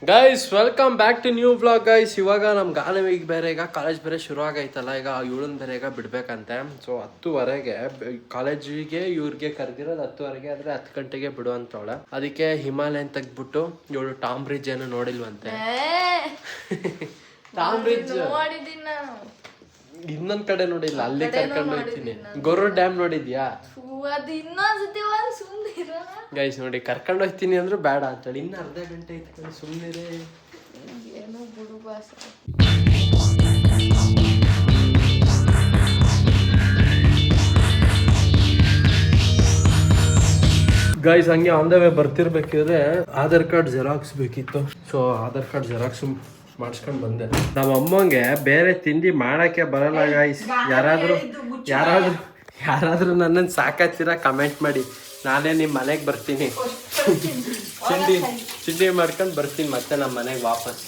Guys welcome back to new vlog guys. ಇವಾಗ ನಮ್ಮ ಗಾನವಿಗೆ ಬೇರೆ ಈಗ ಕಾಲೇಜ್ ಬೇರೆ ಶುರು ಆಗೈತಲ್ಲ, ಈಗ ಇವಳನ್ ಬೇರೆ ಈಗ ಬಿಡ್ಬೇಕಂತೆ. ಸೊ 10:00 ಕಾಲೇಜಿಗೆ ಇವ್ರಿಗೆ ಕರೆದಿರೋದು 10:00, ಆದರೆ 10 ಗಂಟೆಗೆ ಬಿಡು ಅಂತವಳೆ. ಅದಕ್ಕೆ ಹಿಮಾಲಯನ್ ತೆಗ್ದ್ಬಿಟ್ಟು ಇವಳು ಟಾಮ್ ಬ್ರಿಡ್ಜ್ ಏನು ನೋಡಿಲ್ವಂತೆ. ಟಾಮ್ ಬ್ರಿಡ್ಜ್ ಇನ್ನೊಂದ್ ಕಡೆ ನೋಡಿಲ್ಲ, ಅಲ್ಲಿ ಕರ್ಕೊಂಡು ಹೋಗ್ತೀನಿ. ಗೊರ್ರು ಡ್ಯಾಮ್ ನೋಡಿದ್ಯಾ? ಗೈಸ್ ನೋಡಿ, ಕರ್ಕೊಂಡು ಹೋಗ್ತೀನಿ ಅಂದ್ರು ಬೇಡ ಅಂತೇಳಿ. ಇನ್ನು ಅರ್ಧ ಗಂಟೆ ಇತ್ತು, ಸುಮ್ಮನೆ ಗೈಸ್ ಹಂಗೆ ಆನ್ ದ ವೇ ಬರ್ತಿರ್ಬೇಕಿದ್ರೆ ಆಧಾರ್ ಕಾರ್ಡ್ ಜೆರಾಕ್ಸ್ ಬೇಕಿತ್ತು. ಸೊ ಆಧಾರ್ ಕಾರ್ಡ್ ಜೆರಾಕ್ಸ್ ಮಾಡಿಸ್ಕೊಂಡು ಬಂದೆ. ನಮ್ಮ ಅಮ್ಮಂಗೆ ಬೇರೆ ತಿಂಡಿ ಮಾಡಕ್ಕೆ ಬರಲ್ಲ ಗೈಸ್. ಯಾರಾದ್ರೂ ನನ್ನನ್ನು ಸಾಕಾಗ್ತೀರಾ ಕಮೆಂಟ್ ಮಾಡಿ, ನಾನೇ ನಿಮ್ಮ ಮನೆಗೆ ಬರ್ತೀನಿ. ಚಿಂಡಿ ಮಾಡ್ಕೊಂಡು ಬರ್ತೀನಿ ಮತ್ತೆ ನಮ್ಮ ಮನೆಗೆ ವಾಪಸ್.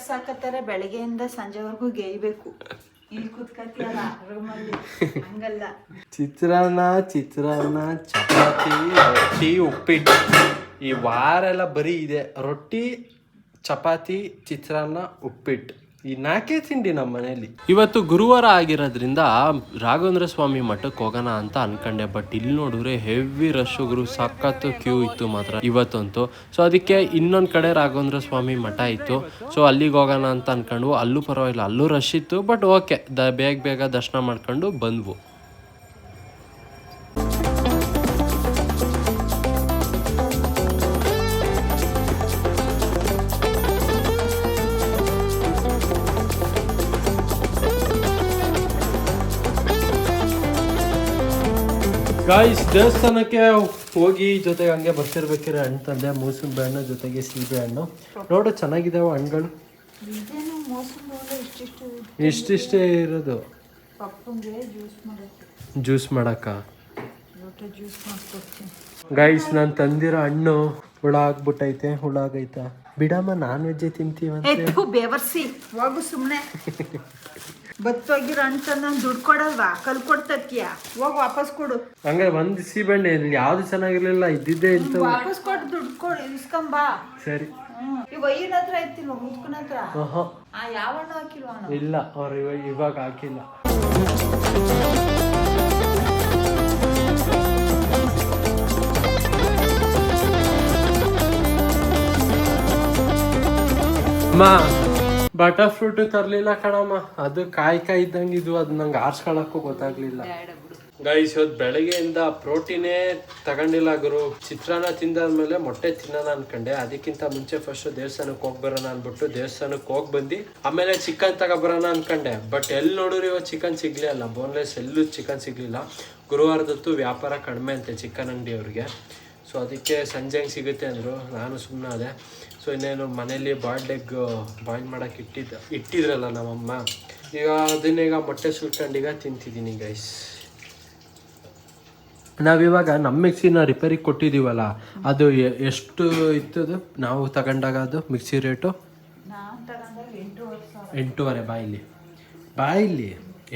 ಸಾಕತ್ತಾರೆ ಬೆಳಗ್ಗೆಯಿಂದ ಸಂಜೆವರೆಗೂ ಗೇಯ್ಬೇಕು. ಚಿತ್ರಾನ್ನ ಚಪಾತಿ ರೊಟ್ಟಿ ಉಪ್ಪಿಟ್ಟು. ಈ ವಾರ ಎಲ್ಲ ಬರೀ ಇದೆ, ರೊಟ್ಟಿ ಚಪಾತಿ ಚಿತ್ರಾನ್ನ ಉಪ್ಪಿಟ್ಟು, ಈ 4 ತಿಂಡಿ ನಮ್ಮ ಮನೆಯಲ್ಲಿ. ಇವತ್ತು ಗುರುವಾರ ಆಗಿರೋದ್ರಿಂದ ರಾಘವೇಂದ್ರ ಸ್ವಾಮಿ ಮಠಕ್ಕೆ ಹೋಗೋಣ ಅಂತ ಅನ್ಕೊಂಡೆ. ಬಟ್ ಇಲ್ಲಿ ನೋಡಿದ್ರೆ ಹೆವಿ ರಶ್ ಗುರು, ಸಖತ್ತು ಕ್ಯೂ ಇತ್ತು ಮಾತ್ರ ಇವತ್ತಂತೂ. ಸೊ ಅದಕ್ಕೆ ಇನ್ನೊಂದು ಕಡೆ ರಾಘವೇಂದ್ರ ಸ್ವಾಮಿ ಮಠ ಇತ್ತು. ಸೊ ಅಲ್ಲಿಗೆ ಹೋಗೋಣ ಅಂತ ಅನ್ಕೊಂಡು, ಅಲ್ಲೂ ಪರವಾಗಿಲ್ಲ, ಅಲ್ಲೂ ರಶ್ ಇತ್ತು. ಬಟ್ ಓಕೆ, ಬೇಗ ದರ್ಶನ ಮಾಡ್ಕೊಂಡು ಬಂದ್ವು. ಗಾಯ್ಸ್ ದೇವಸ್ಥಾನಕ್ಕೆ ಹೋಗಿ ಜೊತೆಗೆ ಹಂಗೆ ಬರ್ತಿರ್ಬೇಕಿದ್ರೆ ಹಣ್ಣು ತಂದೆ, ಮೂಸಂಬಿ ಹಣ್ಣು ಜೊತೆಗೆ ಸೀಬೆ ಹಣ್ಣು. ನೋಡು ಚೆನ್ನಾಗಿದ್ದಾವೆ ಹಣ್ಣುಗಳು, ಇಷ್ಟಿಷ್ಟೇ ಇರೋದು. ಜ್ಯೂಸ್ ಮಾಡಕ್ಕ ಗೈಸ್ ನಾನು ತಂದಿರೋ ಹಣ್ಣು ಹುಳ ಆಗ್ಬಿಟ್ಟೈತೆ. ಹುಳ ಆಗೈತ ಬಿಡಮ್ಮ, ನಾನ್ ವೆಜ್ಜೇ ತಿಂತೀವಂತೆ. ಬೇವರ್ಸಿ ಹೋಗು ಸುಮ್ಮನೆ. ಬತ್ತೋಗಿರೋ ಹಣ್ಣು ದುಡ್ಡು ಕೊಡಲ್ವಾ? ಕಲ್ ಕೊಡ್ತಕ್ಕಿಯ, ಹೋಗಿ ವಾಪಸ್ ಕೊಡು. ಹಂಗ ಒಂದ್ ಸೀಬೆಣ್ಣೆ ಯಾವ್ದು ಚೆನ್ನಾಗಿರ್ಲಿಲ್ಲ, ಇದ್ದಿದ್ದೆ ಇಂತ. ವಾಪಸ್ ಕೊಟ್ಟು ದುಡ್ಡು ಕೊಡು, ಇಸ್ಕೊಂಬಾ. ಸರಿ. ಈಗ ಒಯ್ಯನ ಹತ್ರ ಐತಿಲ್ವ, ಮುದ್ಕನ ಹತ್ರ ಯಾವ ಹಣ್ಣು ಹಾಕಿಲ್ವಾ? ಇಲ್ಲ, ಅವ್ರು ಇವಾಗ ಹಾಕಿಲ್ಲ. ಬಟರ್ ಫ್ರೂಟ್ ತರ್ಲಿಲ್ಲ ಕಣಮ್ಮ, ಅದು ಕಾಯಿ ಇದ್ದಂಗೆ ಇದು, ಅದು ನಂಗೆ ಆರ್ಸ್ಕೊಳಕ್ಕೂ ಗೊತ್ತಾಗ್ಲಿಲ್ಲ. ಗೈಸ್ ಇವತ್ತು ಬೆಳಗ್ಗೆಯಿಂದ ಪ್ರೋಟೀನೇ ತಗೊಂಡಿಲ್ಲ ಗುರು. ಚಿತ್ರಾನ್ನ ತಿಂದಾದ್ಮೇಲೆ ಮೊಟ್ಟೆ ತಿನ್ನೋಣ ಅನ್ಕೊಂಡೆ. ಅದಕ್ಕಿಂತ ಮುಂಚೆ ಫಸ್ಟ್ ದೇವಸ್ಥಾನಕ್ಕೆ ಹೋಗಿ ಬರೋಣ ಅನ್ಬಿಟ್ಟು ದೇವಸ್ಥಾನಕ್ಕೆ ಹೋಗಿ ಬಂದು ಆಮೇಲೆ ಚಿಕನ್ ತಗೊಬರೋಣ ಅನ್ಕೊಂಡೆ. ಬಟ್ ಎಲ್ಲಿ ನೋಡಿದ್ರು ಇವತ್ತು ಚಿಕನ್ ಸಿಗ್ಲೇ ಅಲ್ಲ, ಬೋನ್ಲೆಸ್ ಎಲ್ಲೂ ಚಿಕನ್ ಸಿಗ್ಲಿಲ್ಲ. ಗುರುವಾರದತ್ತು ವ್ಯಾಪಾರ ಕಡಿಮೆ ಅಂತೆ ಚಿಕನ್ ಅಂಗಡಿಯವ್ರಿಗೆ. ಸೊ ಅದಕ್ಕೆ ಸಂಜೆ ಹಂಗೆ ಸಿಗುತ್ತೆ ಅಂದರು, ನಾನು ಸುಮ್ಮನೆ ಅದೇ. ಸೊ ಇನ್ನೇನು ಮನೇಲಿ ಬಾಯ್ಲ್ಡ್ ಎಗ್ ಬಾಯ್ಲ್ ಮಾಡೋಕೆ ಇಟ್ಟಿದ್ರಲ್ಲ ನಮ್ಮಮ್ಮ, ಈಗ ಅದನ್ನೀಗ ಮೊಟ್ಟೆ ಸುಲ್ಕೊಂಡು ಈಗ ತಿಂತಿದ್ದೀನಿ ಗೈಸ್. ನಾವಿವಾಗ ನಮ್ಮ ಮಿಕ್ಸಿನ ರಿಪೇರಿಗೆ ಕೊಟ್ಟಿದ್ದೀವಲ್ಲ, ಅದು ಎಷ್ಟು ಇತ್ತದು ನಾವು ತಗೊಂಡಾಗ? ಅದು ಮಿಕ್ಸಿ ರೇಟು 8,500. ಬಾಯಿಲಿ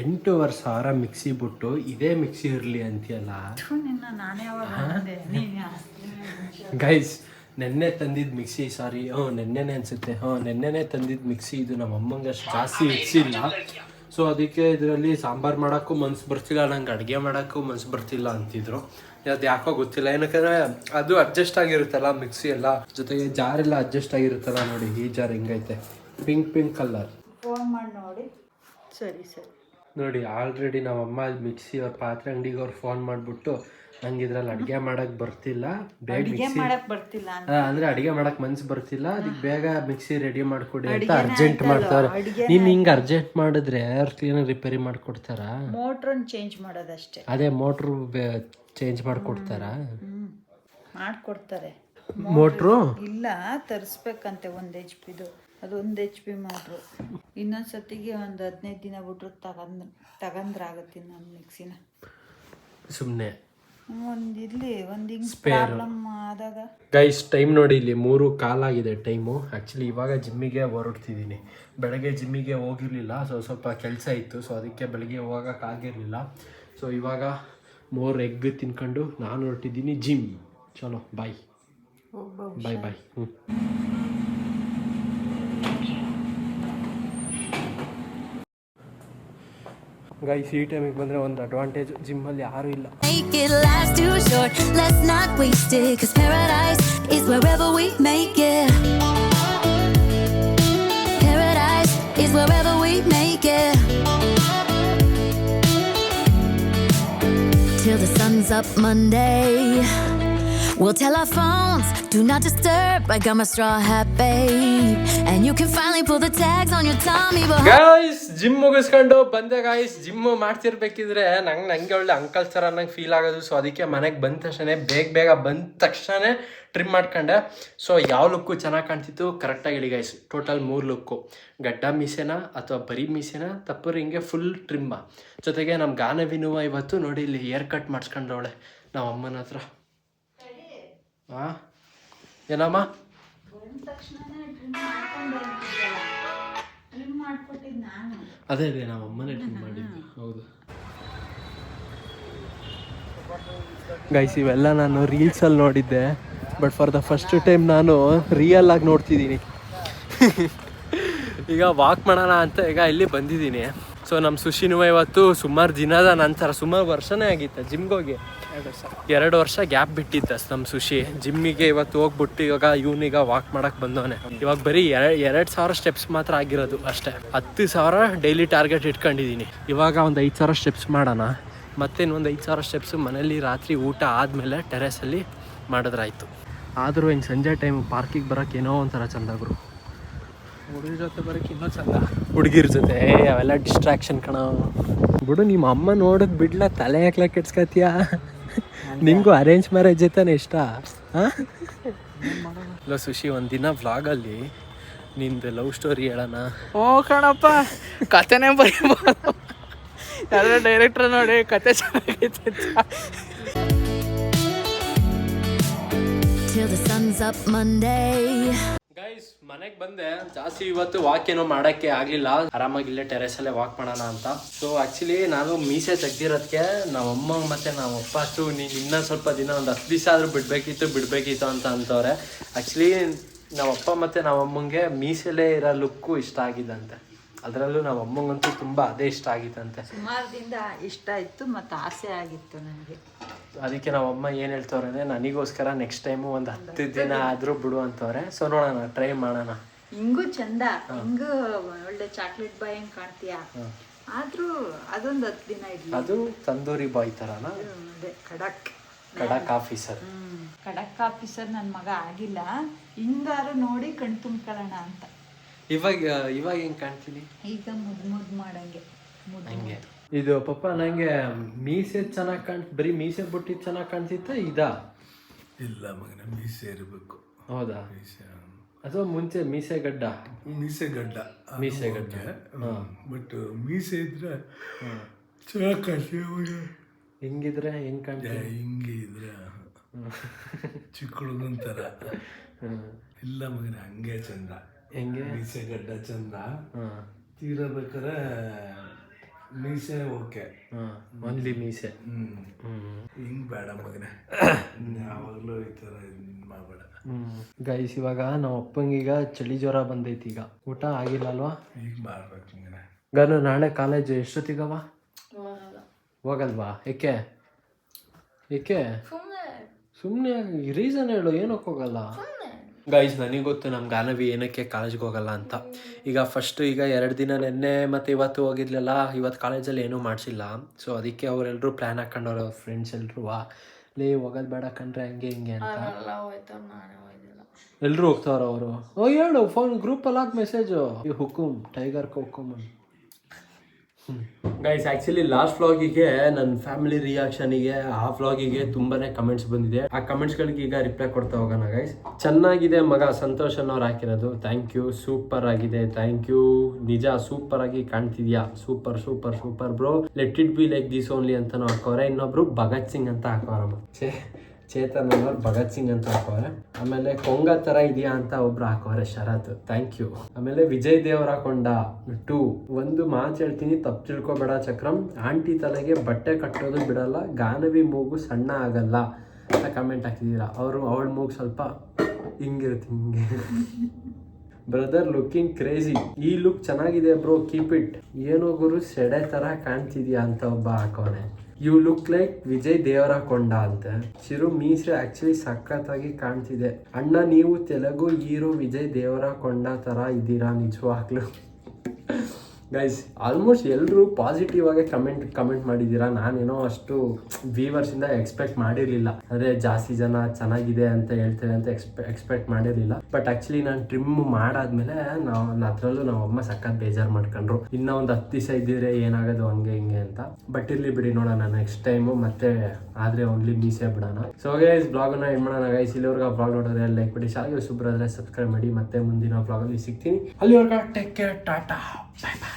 8,500 ಮಿಕ್ಸಿ ಬಿಟ್ಟು ಇದೇ ಮಿಕ್ಸಿ ಇರಲಿ ಅಂತೀಯಲ್ಲ ಗೈಸ್. ನೆನ್ನೆ ತಂದಿದ್ದು ಮಿಕ್ಸಿ, ಸಾರಿ ನೆನ್ನೆನೇ ಅನಿಸುತ್ತೆ, ನೆನ್ನೆನೇ ತಂದಿದ್ದು ಮಿಕ್ಸಿ ಇದು. ನಮ್ಮ ಅಮ್ಮಂಗೆ ಅಷ್ಟು ಜಾಸ್ತಿ ಇಡ್ಸಿಲ್ಲ. ಸೊ ಅದಕ್ಕೆ ಇದರಲ್ಲಿ ಸಾಂಬಾರು ಮಾಡೋಕ್ಕೂ ಮನ್ಸು ಬರ್ತಿಲ್ಲ, ನಂಗೆ ಅಡುಗೆ ಮಾಡೋಕ್ಕೂ ಮನ್ಸು ಬರ್ತಿಲ್ಲ ಅಂತಿದ್ರು. ಅದು ಯಾಕೋ ಗೊತ್ತಿಲ್ಲ, ಏನಕ್ಕಂದರೆ ಅದು ಅಡ್ಜಸ್ಟ್ ಆಗಿರುತ್ತಲ್ಲ ಮಿಕ್ಸಿ ಎಲ್ಲ, ಜೊತೆಗೆ ಜಾರೆಲ್ಲ ಅಡ್ಜಸ್ಟ್ ಆಗಿರುತ್ತಲ್ಲ. ನೋಡಿ ಈ ಜಾರ್ ಹಿಂಗೈತೆ, ಪಿಂಕ್ ಕಲರ್. ಫೋನ್ ಮಾಡಿ ನೋಡಿ. ಸರಿ ನೋಡಿ ಆಲ್ರೆಡಿ ನಮ್ಮಮ್ಮ ಮಿಕ್ಸಿ ಅವ್ರ ಪಾತ್ರೆ ಅಂಗಡಿಗೆ ಅವ್ರು ಫೋನ್ ಮಾಡಿಬಿಟ್ಟು, ನಂಗೆ ಇದ್ರಲ್ಲಿ ಅಡುಗೆ ಮಾಡಕ್ಕೆ ಬರ್ತಿಲ್ಲ, ಬೇಗ ಮಿಕ್ಸಿ ಅಂದರೆ ಅಡುಗೆ ಮಾಡಕ್ಕೆ ಮನ್ಸು ಬರ್ತಿಲ್ಲ, ಅದಕ್ಕೆ ಬೇಗ ಮಿಕ್ಸಿ ರೆಡಿ ಮಾಡಿಕೊಡಿ ಅಂತ ಅರ್ಜೆಂಟ್ ಮಾಡ್ತಾರೆ. ನೀನು ಹಿಂಗೆ ಅರ್ಜೆಂಟ್ ಮಾಡಿದ್ರೆ ಅವ್ರು ಕ್ಲೀನಾಗಿ ರಿಪೇರಿ ಮಾಡಿಕೊಡ್ತಾರಾ? ಮೋಟ್ರನ್ನ ಚೇಂಜ್ ಮಾಡೋದಷ್ಟೇ. ಅದೇ ಮೋಟ್ರು ಚೇಂಜ್ ಮಾಡಿಕೊಡ್ತಾರಾ? ಮಾಡಿಕೊಡ್ತಾರೆ. ಮೋಟ್ರು ಇಲ್ಲ, ತರಿಸ್ಬೇಕಂತೆ 1 HP. ಅದು 1 HP ಮೋಟ್ರು. ಇನ್ನೊಂದ್ಸತಿಗೆ ಒಂದು 15 ದಿನ ಬಿಟ್ರು ತಗಂದ್ರಾಗತ್ತೆ ನಮ್ಮ ಮಿಕ್ಸಿನ. ಸುಮ್ಮನೆ ಒಂದು ಪ್ರಾಬ್ಲಮ್ ಆದಾಗ. ಗೈಸ್ ಟೈಮ್ ನೋಡಿ, ಇಲ್ಲಿ 3:15 ಟೈಮು. ಆ್ಯಕ್ಚುಲಿ ಇವಾಗ ಜಿಮ್ಮಿಗೆ ಹೊರಡ್ತಿದ್ದೀನಿ. ಬೆಳಗ್ಗೆ ಜಿಮ್ಮಿಗೆ ಹೋಗಿರಲಿಲ್ಲ, ಸ್ವಲ್ಪ ಕೆಲಸ ಇತ್ತು. ಸೊ ಅದಕ್ಕೆ ಬೆಳಗ್ಗೆ ಹೋಗೋಕ್ಕಾಗಿರಲಿಲ್ಲ. ಸೊ ಇವಾಗ 3 ಎಗ್ ತಿನ್ಕೊಂಡು ನಾನು ಹೊರಟಿದ್ದೀನಿ ಜಿಮ್. ಚಲೋ ಬಾಯ್ ಹೋಗ್ಬಾ ಬಾಯ್ ಬಾಯ್. ಗೈಸ್ ಈ ಟೈಮಿಗೆ ಬಂದರೆ ಒಂದು ಅಡ್ವಾಂಟೇಜ್, ಜಿಮ್ಮಲ್ಲಿ ಯಾರೂ ಇಲ್ಲ. Make it last too short, let's not waste it, 'cause paradise is wherever we make it. Paradise is wherever we make it. Till the sun's up Monday, we'll tell our phones, do not disturb, I got my straw hat, babe. And you can finally pull the tags on your Tommy Bahama. Guys gym ಮುಗಿಸ್ಕೊಂಡು ಬಂದೆ guys. Gym ಮಾಡ್ತಿರ್ಬೇಕಿದ್ರೆ ನಂಗೆ ಒಳ್ಳೆ uncle ಥರ ನಂಗೆ feel ಆಗೋದು. So ಅದಕ್ಕೆ ಮನೆಗೆ ಬಂದ ತಕ್ಷಣ ಬೇಗ ಬಂದ ತಕ್ಷಣ ಟ್ರಿಮ್ ಮಾಡ್ಕೊಂಡೆ. ಸೊ ಯಾವ ಲುಕ್ಕು ಚೆನ್ನಾಗಿ ಕಾಣ್ತಿತ್ತು ಕರೆಕ್ಟಾಗಿ ಹೇಳಿ ಗಾಯ್ಸ್. ಟೋಟಲ್ 3 ಲುಕ್ಕು, ಗಡ್ಡ ಮೀಸೆನ ಅಥವಾ ಬರೀ ಮೀಸೆನ ತಪ್ಪರು ಹಿಂಗೆ ಫುಲ್ ಟ್ರಿಮ್ಮ. ಜೊತೆಗೆ ನಮ್ಮ ಗಾನವಿನುವ ಇವತ್ತು ನೋಡಿ ಇಲ್ಲಿ ಹೇರ್ ಕಟ್ ಮಾಡಿಸ್ಕೊಂಡವಳೆ ನಮ್ಮ ಅಮ್ಮನ ಹತ್ರ. ಹಾಂ ಏನಮ್ಮ? ಅದೇ ರೀ ನಮ್ಮ ಅಮ್ಮನೇ ಟ್ರಿಮ್ ಮಾಡಿದ್ದು. ಹೌದು ಗೈಸ್, ಇವೆಲ್ಲ ನಾನು ರೀಲ್ಸಲ್ಲಿ ನೋಡಿದ್ದೆ, but for the first time ನಾನು ರಿಯಲ್ ಆಗಿ ನೋಡ್ತಿದ್ದೀನಿ. ಈಗ ವಾಕ್ ಮಾಡೋಣ ಅಂತ ಈಗ ಇಲ್ಲಿ ಬಂದಿದ್ದೀನಿ. ಸೊ ನಮ್ಮ ಸುಶಿನೂ ಇವತ್ತು ಸುಮಾರು ದಿನದ ನಂತರ, ಸುಮಾರು ವರ್ಷನೇ ಆಗಿತ್ತು ಜಿಮ್ಗೆ ಹೋಗಿ. 2 ವರ್ಷ ಗ್ಯಾಪ್ ಬಿಟ್ಟಿದ್ದ ನಮ್ಮ ಸುಶಿ ಜಿಮ್ಮಿಗೆ. ಇವತ್ತು ಹೋಗ್ಬಿಟ್ಟು ಇವಾಗ ಇವನೀಗ ವಾಕ್ ಮಾಡಕ್ಕೆ ಬಂದವನೆ. ಇವಾಗ ಬರೀ 2,000 ಸ್ಟೆಪ್ಸ್ ಮಾತ್ರ ಆಗಿರೋದು ಅಷ್ಟೇ. 10,000 ಡೈಲಿ ಟಾರ್ಗೆಟ್ ಇಟ್ಕೊಂಡಿದ್ದೀನಿ. ಇವಾಗ ಒಂದು 5,000 ಸ್ಟೆಪ್ಸ್ ಮಾಡೋಣ, ಮತ್ತೇನು 5,000 ಸ್ಟೆಪ್ಸ್ ಮನೇಲಿ ರಾತ್ರಿ ಊಟ ಆದಮೇಲೆ ಟೆರೆಸಲ್ಲಿ ಮಾಡಿದ್ರಾಯ್ತು. ಆದರೂ ಹಿಂಗೆ ಸಂಜೆ ಟೈಮ್ ಪಾರ್ಕಿಗೆ ಬರೋಕ್ಕೆ ಏನೋ ಒಂಥರ ಚಂದ ಗುರು. ಹುಡುಗರ ಜೊತೆ ಬರೋಕ್ಕೆ ಇನ್ನೂ ಚಂದ. ಹುಡುಗಿರ ಜೊತೆ ಅವೆಲ್ಲ ಡಿಸ್ಟ್ರಾಕ್ಷನ್ ಕಣ ಬಿಡು. ನಿಮ್ಮ ಅಮ್ಮ ನೋಡೋದು ಬಿಡ್ಲ, ತಲೆ ಹಾಕ್ಲ ಕೆಡ್ಸ್ಕತ್ತೀಯ. ನಿಂಗೂ ಅರೇಂಜ್ ಮ್ಯಾರೇಜ್ ಐತಾನೆ ಇಷ್ಟ? ಹಾಂ ಇಲ್ಲ ಸುಶಿ, ಒಂದಿನ ವ್ಲಾಗಲ್ಲಿ ನಿಂದು ಲವ್ ಸ್ಟೋರಿ ಹೇಳೋಣ. ಓ ಕಣಪ್ಪ, ಕತೆನೇ ಬರೀಬೋದು. ಯಾರು ಡೈರೆಕ್ಟರ್ ನೋಡಿ ಕತೆ ಚೆನ್ನಾಗೈತೆ. Till the sun's up Monday. Guys ಮನೆಗೆ ಬಂದೆ. ಜಾಸ್ತಿ ಇವತ್ತು ವಾಕ್ ಏನೋ ಮಾಡೋಕ್ಕೆ ಆಗಲಿಲ್ಲ, ಆರಾಮಾಗಿ ಇಲ್ಲೇ ಟೆರೆಸಲ್ಲೇ ವಾಕ್ ಮಾಡೋಣ ಅಂತ. ಸೊ ಆ್ಯಕ್ಚುಲಿ ನಾನು ಮೀಸೆ ತೆಗ್ದಿರೋದಕ್ಕೆ ನಮ್ಮಮ್ಮ ಮತ್ತು ನಮ್ಮಪ್ಪ ಅಷ್ಟು ನೀನು ಇನ್ನೂ ಸ್ವಲ್ಪ ದಿನ ಒಂದು 10 ದಿವಸ ಆದರೂ ಬಿಡಬೇಕಿತ್ತು ಅಂತ ಅಂತವ್ರೆ. ಆ್ಯಕ್ಚುಲಿ ನಮ್ಮಪ್ಪ ಮತ್ತು ನಮ್ಮಮ್ಮಂಗೆ ಮೀಸೆಲೇ ಇರೋ ಲುಕ್ಕು ಇಷ್ಟ ಆಗಿದ್ದಂತೆ. ಅದರಲ್ಲೂ ನಮ್ಮಮ್ಮಂಗಂತೂ ತುಂಬ ಅದೇ ಇಷ್ಟ ಆಗಿತ್ತಂತೆ. ಸುಮಾರದಿಂದ ಇಷ್ಟ ಇತ್ತು ಮತ್ತು ಆಸೆ ಆಗಿತ್ತು ನನಗೆ. ಅದಕ್ಕೆ ನಮ್ಮಮ್ಮ ಏನು ಹೇಳ್ತವ್ರೆ ಅಂದರೆ ನನಗೋಸ್ಕರ ನೆಕ್ಸ್ಟ್ ಟೈಮು ಒಂದು 10 ದಿನ ಆದರೂ ಬಿಡು ಅಂತವ್ರೆ. ಸೊ ನೋಡೋಣ, ಟ್ರೈ ಮಾಡೋಣ. ಹಿಂಗೂ ಚಂದ, ಹಿಂಗೂ ಒಳ್ಳೆ ಚಾಕ್ಲೇಟ್ ಬಾಯ್ ಹೆಂಗೆ ಕಾಣ್ತೀಯ, ಆದರೂ ಅದೊಂದು 10 ದಿನ ಇರಲಿ. ಅದು ತಂದೂರಿ ಬಾಯ್ ಥರನಾ? ಅದೇ ಖಡಕ್ ಆಫೀಸರ್. ಖಡಕ್ ಆಫೀಸರ್ ನನ್ನ ಮಗ ಆಗಿಲ್ಲ, ಹಿಂಗಾರು ನೋಡಿ ಕಣ್ ತುಂಬ್ಕೊಳ್ಳೋಣ ಅಂತ. ಇವಾಗ ಹೆಂಗೆ ಕಾಣ್ತೀನಿ? ಈಗ ಮುದ್ದು ಮಾಡಂಗೆ ಹಂಗೆ. ಇದು ಪಪ್ಪ ನಂಗೆ ಮೀಸೆ ಚೆನ್ನಾಗಿ ಬರೀ ಮೀಸೆ ಬಿಟ್ಟಿದ್ದು ಚೆನ್ನಾಗಿ ಕಾಣ್ತಿತ್ತ ಇದಾ? ಇಲ್ಲ ಮಗನ, ಮೀಸೆ ಇರಬೇಕು. ಹೌದಾ? ಅಥವಾ ಮುಂಚೆ ಮೀಸೆಗಡ್ಡ ಬಟ್ ಮೀಸೆ ಇದ್ರೆ ಚೆನ್ನಾಗಿ ಕಾಣ್ತೀವಿ. ಹಿಂಗಿದ್ರೆ ಹೆಂಗೆ ಕಾಣ್ತೀವಿ? ಹಿಂಗೆ ಇದ್ರೆ ಚಿಕ್ಕ ಹುಡುಗಂತರ. ಇಲ್ಲ ಮಗನ, ಹಂಗೆ ಚಂದ. ಹೆಂಗೆ? ಮೀಸೆ ಗಡ್ಡ ಚಂದ. ತೀರಬೇಕಾರೆ ಮೀಸೆ ಓಕೆ, ಒನ್ಲಿ ಮೀಸೆ. ಹಿಂಗ್ ಬೇಡ ಮಗನ, ಯಾವಾಗಲೂ ಈ ಥರ ಮಾಡಬೇಡ. ಗೈಸ್ ಇವಾಗ ನಮ್ಮ ಅಪ್ಪಂಗೀಗ ಚಳಿ ಜ್ವರ ಬಂದೈತಿ. ಈಗ ಊಟ ಆಗಿಲ್ಲ ಅಲ್ವಾ? ಈಗ ಮಾಡ್ಬೇಕು ಮಗನ. ಗನು ನಾಳೆ ಕಾಲೇಜ್ ಎಷ್ಟೊತ್ತಿಗವ? ಹೋಗಲ್ವಾ? ಏಕೆ ಸುಮ್ಮನೆ ರೀಸನ್ ಹೇಳು, ಏನಕ್ಕೆ ಹೋಗಲ್ಲ? ಗೈಸ್ ನನಗೆ ಗೊತ್ತು ನಮ್ಮ ಗಾನವಿ ಏನಕ್ಕೆ ಕಾಲೇಜ್ಗೆ ಹೋಗಲ್ಲ ಅಂತ. ಈಗ 2 ದಿನ ನೆನ್ನೆ ಮತ್ತು ಇವತ್ತು ಹೋಗಿದ್ಲಲ್ಲ, ಇವತ್ತು ಕಾಲೇಜಲ್ಲಿ ಏನೂ ಮಾಡಿಸಿಲ್ಲ. ಸೊ ಅದಕ್ಕೆ ಅವರೆಲ್ಲರೂ ಪ್ಲ್ಯಾನ್ ಹಾಕೊಂಡವ್ರೆ, ಅವ್ರ ಫ್ರೆಂಡ್ಸ್ ಎಲ್ಲರೂ ಹೋಗೋದು ಬೇಡ ಕಣ್ರೆ ಹಂಗೆ ಹಿಂಗೆ ಅಂತ. ಎಲ್ಲರೂ ಹೋಗ್ತಾವ್ರ ಅವರು. ಹೇಳು, ಫೋನ್ ಗ್ರೂಪಲ್ಲಿ ಹಾಕಿ ಮೆಸೇಜು, ಈ ಹುಕುಮ್ ಟೈಗರ್ ಹುಕುಮ್. ಗೈಸ್ ಆ್ಯಕ್ಚುಲಿ ಲಾಸ್ಟ್ ವ್ಲಾಗಿಗೆ ನನ್ನ ಫ್ಯಾಮಿಲಿ ರಿಯಾಕ್ಷನಿಗೆ ಆ ವ್ಲಾಗಿಗೆ ತುಂಬಾ ಕಮೆಂಟ್ಸ್ ಬಂದಿದೆ. ಆ ಕಮೆಂಟ್ಸ್ಗಳಿಗೆ ಈಗ ರಿಪ್ಲೈ ಕೊಡ್ತಾ ಹೋಗೋಣ. ಗೈಸ್ ಚೆನ್ನಾಗಿದೆ ಮಗ, ಸಂತೋಷ್ ಅನ್ನೋರು ಹಾಕಿರೋದು. ಥ್ಯಾಂಕ್ ಯು, ಸೂಪರ್ ಆಗಿದೆ, ಥ್ಯಾಂಕ್ ಯು, ನಿಜ ಸೂಪರ್ ಆಗಿ ಕಾಣ್ತಿದ್ಯಾ, super bro, let it be like this only ಅಂತನೂ ಹಾಕೋರೆ. ಇನ್ನೊಬ್ರು ಭಗತ್ ಸಿಂಗ್ ಅಂತ ಹಾಕೋರಮ್ಮ, ಚೇತನ್ ಅನ್ನೋರು ಭಗತ್ ಸಿಂಗ್ ಅಂತ ಹಾಕೋರೆ. ಆಮೇಲೆ ಕೊಂಗ ಥರ ಇದೆಯಾ ಅಂತ ಒಬ್ರು ಹಾಕೋರೆ, ಶರತ್, ಥ್ಯಾಂಕ್ ಯು. ಆಮೇಲೆ ವಿಜಯ್ ದೇವ್ರ ಹಾಕೊಂಡ 2. ಒಂದು ಮಾತು ಹೇಳ್ತೀನಿ, ತಪ್ಪು ತಿಳ್ಕೊಬೇಡ ಚಕ್ರಮ್, ಆಂಟಿ ತಲೆಗೆ ಬಟ್ಟೆ ಕಟ್ಟೋದು ಬಿಡಲ್ಲ, ಗಾನವಿ ಮೂಗು ಸಣ್ಣ ಆಗಲ್ಲ ಅಂತ ಕಮೆಂಟ್ ಹಾಕಿದ್ದೀರಾ. ಅವಳ ಮೂಗ್ ಸ್ವಲ್ಪ ಹಿಂಗಿರುತ್ತೆ, ಹಿಂಗೆ. ಬ್ರದರ್ ಲುಕಿಂಗ್ ಕ್ರೇಜಿ, ಈ ಲುಕ್ ಚೆನ್ನಾಗಿದೆ ಬ್ರೋ, ಕೀಪ್ ಇಟ್. ಏನೋ ಗುರು ಸೆಡೆ ತರ ಕಾಣ್ತಿದ್ಯಾ ಅಂತ ಒಬ್ಬ ಹಾಕೋನೆ. You look like Vijay Deverakonda ಅಂತ. ಚಿರು ಮೀಸೆ ಆಕ್ಚುಲಿ ಸಖತ್ತಾಗಿ ಕಾಣ್ತಿದೆ ಅಣ್ಣ, ನೀವು ತೆಲುಗು ಹೀರೋ ವಿಜಯ್ ದೇವರಕೊಂಡ ತರ ಇದ್ದೀರಾ ನಿಜವಾಗ್ಲೂ. ಗೈಸ್ ಆಲ್ಮೋಸ್ಟ್ ಎಲ್ಲರೂ ಪಾಸಿಟಿವ್ ಆಗಿ ಕಮೆಂಟ್ ಮಾಡಿದ್ದೀರಾ. ನಾನೇನೋ ಅಷ್ಟು ವ್ಯೂವರ್ಸಿಂದ ಎಕ್ಸ್ಪೆಕ್ಟ್ ಮಾಡಿರಲಿಲ್ಲ, ಅದೇ ಜಾಸ್ತಿ ಜನ ಚೆನ್ನಾಗಿದೆ ಅಂತ ಹೇಳ್ತೇವೆ ಅಂತ ಎಕ್ಸ್ಪೆಕ್ಟ್ ಮಾಡಿರಲಿಲ್ಲ. ಬಟ್ ಆ್ಯಕ್ಚುಲಿ ನಾನು ಟ್ರಿಮ್ ಮಾಡಾದ್ಮೇಲೆ ಅದರಲ್ಲೂ ನಾವು ಅಮ್ಮ ಸಖತ್ ಬೇಜಾರು ಮಾಡ್ಕೊಂಡ್ರು, ಇನ್ನೂ ಒಂದು 10 ದಿವಸ ಇದ್ದಿದ್ರೆ ಏನಾಗೋದು ಹಂಗೆ ಹಿಂಗೆ ಅಂತ. ಬಟ್ ಇರಲಿ ಬಿಡಿ, ನೋಡೋಣ ನೆಕ್ಸ್ಟ್ ಟೈಮು ಮತ್ತೆ ಆದರೆ ಓನ್ಲಿ ಮೀಸೆ ಬಿಡೋಣ. ಸೊ ಗೈಸ್ ಬ್ಲಾಗನ್ನು ಎಂಡ್ ಮಾಡೋಣ ಗೈಸ್. ಇಲ್ಲಿವರೆಗೂ ಆ ಬ್ಲಾಗ್ ನೋಡಿದ್ರೆ ಲೈಕ್ ಬಿಡಿ, ಶಾಲೆಗೆ ಸುಬ್ರಾದ್ರೆ ಸಬ್ಸ್ಕ್ರೈಬ್ ಮಾಡಿ. ಮತ್ತೆ ಮುಂದಿನ ಬ್ಲಾಗಲ್ಲಿ ಸಿಗ್ತೀನಿ. ಅಲ್ಲಿವರೆಗೂ ಟೇಕ್ ಕೇರ್, ಟಾಟಾ, ಬಾಯ್ ಬಾಯ್.